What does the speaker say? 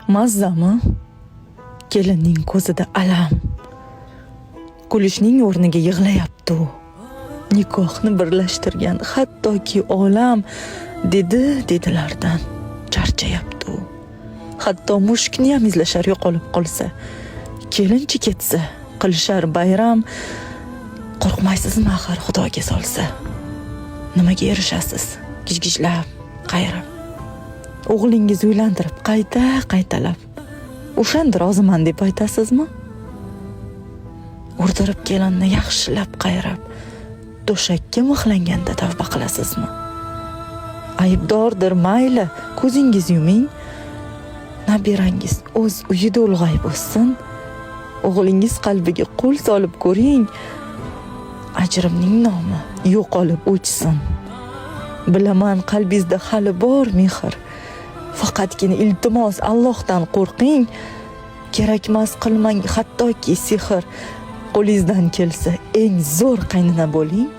Mazzami? Kelinning ko'zida alam. Kulishning o'rniga yig'layapti u. Nikohni birlashtirgan hattoki olam dedilardan charchayapti u. Hatto mushukni ham izlashar yo'qolib qolsa, kelinchi ketsa, qilishar bayram. Qo'rqmaysizmi axir Xudoga solsa? Nimaga erishasiz? Gijgijlab, qayrab. O'g'lingiz uylantirib qaytalab. O'shanda roziman deb aytasizmi? O'rdirib kelinni yaxshilab qayrab, to'shakka mixlanganda tavba qilasizmi? Aybdordir mayli, ko'zingiz yuming. Nabirangiz o'z uyida ulg'ayib o'ssin. O'g'lingiz qalbiga qo'l solib ko'ring. Ajrimning nomi yo'qolib o'chsin. Bilaman qalbingizda hali bor mehr. Faqatgina iltimos Allohdan qo'rqing. Kerakmas qilmang hattoki sehr. Qo'lingizdan kelsa eng zo'r qaynona bo'ling.